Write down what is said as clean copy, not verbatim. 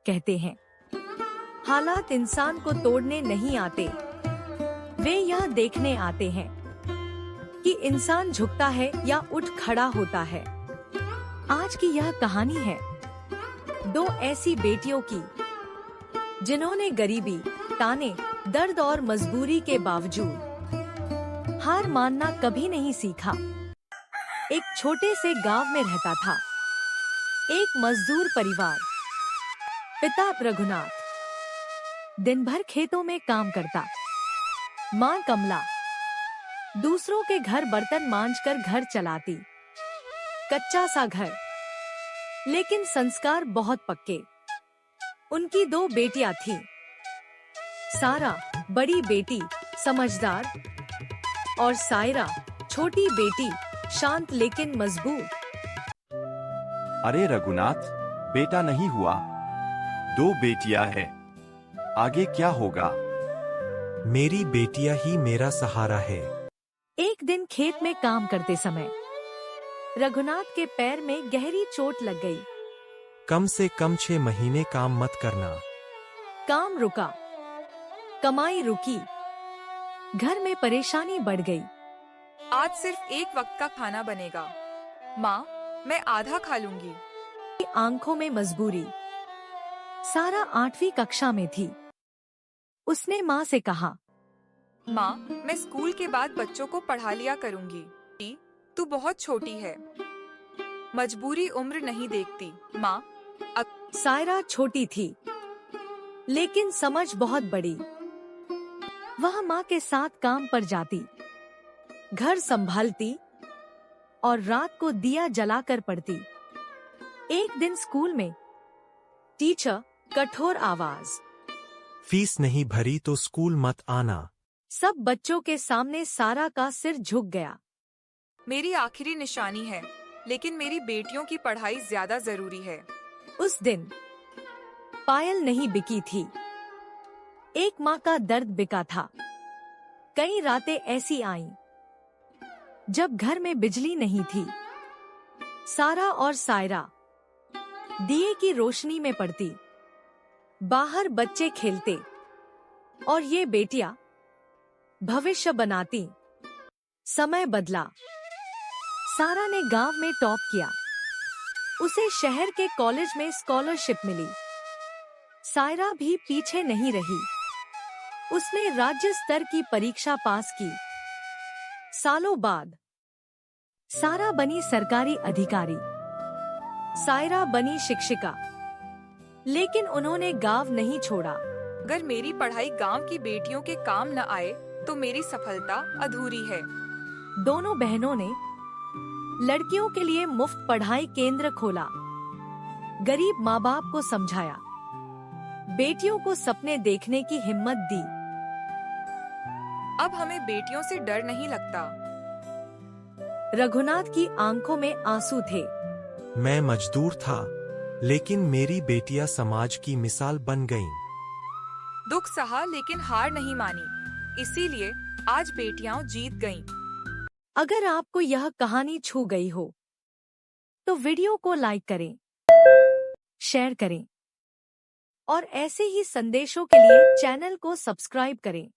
कहते हैं। हालात इंसान को तोड़ने नहीं आते, वे यह देखने आते हैं कि इंसान झुकता है या उठ खड़ा होता है। आज की यह कहानी है दो ऐसी बेटियों की जिन्होंने गरीबी, ताने, दर्द और मजबूरी के बावजूद हार मानना कभी नहीं सीखा। एक छोटे से गांव में रहता था एक मजदूर परिवार। पिता रघुनाथ दिन भर खेतों में काम करता, माँ कमला दूसरों के घर बर्तन मांजकर घर चलाती। कच्चा सा घर, लेकिन संस्कार बहुत पक्के। उनकी दो बेटियां थीं। सारा बड़ी बेटी समझदार और सायरा छोटी बेटी शांत लेकिन मजबूत। अरे रघुनाथ, बेटा नहीं हुआ, दो बेटियां हैं, आगे क्या होगा? मेरी बेटियां ही मेरा सहारा है। एक दिन खेत में काम करते समय रघुनाथ के पैर में गहरी चोट लग गई। कम से कम 6 महीने काम मत करना। काम रुका, कमाई रुकी, घर में परेशानी बढ़ गई। आज सिर्फ एक वक्त का खाना बनेगा। माँ, मैं आधा खा लूंगी। आंखों में मजबूरी। सारा 8वीं कक्षा में थी। उसने माँ से कहा, माँ, मैं स्कूल के बाद बच्चों को पढ़ा लिया करूंगी। तू बहुत छोटी है, मजबूरी उम्र नहीं देखती। माँ, सायरा छोटी थी, लेकिन समझ बहुत बड़ी। वह माँ के साथ काम पर जाती, घर संभालती और रात को दिया जलाकर पढ़ती। एक दिन स्कूल में टीचर कठोर आवाज, फीस नहीं भरी तो स्कूल मत आना। सब बच्चों के सामने सारा का सिर झुक गया। मेरी आखिरी निशानी है, लेकिन मेरी बेटियों की पढ़ाई ज्यादा जरूरी है। उस दिन पायल नहीं बिकी थी, एक माँ का दर्द बिका था। कई रातें ऐसी आईं जब घर में बिजली नहीं थी। सारा और सायरा दिए की रोशनी में पड़ती, बाहर बच्चे खेलते और ये बेटियां भविष्य बनाती। समय बदला। सारा ने गांव में टॉप किया, उसे शहर के कॉलेज में स्कॉलरशिप मिली। सायरा भी पीछे नहीं रही, उसने राज्य स्तर की परीक्षा पास की। सालों बाद सारा बनी सरकारी अधिकारी, सायरा बनी शिक्षिका, लेकिन उन्होंने गांव नहीं छोड़ा। अगर मेरी पढ़ाई गांव की बेटियों के काम न आए तो मेरी सफलता अधूरी है। दोनों बहनों ने लड़कियों के लिए मुफ्त पढ़ाई केंद्र खोला, गरीब माँ बाप को समझाया, बेटियों को सपने देखने की हिम्मत दी। अब हमें बेटियों से डर नहीं लगता। रघुनाथ की आंखों में आंसू थे। मैं मजदूर था, लेकिन मेरी बेटियां समाज की मिसाल बन गईं। दुख सहा लेकिन हार नहीं मानी, इसीलिए आज बेटियां जीत गईं। अगर आपको यह कहानी छू गई हो तो वीडियो को लाइक करें, शेयर करें और ऐसे ही संदेशों के लिए चैनल को सब्सक्राइब करें।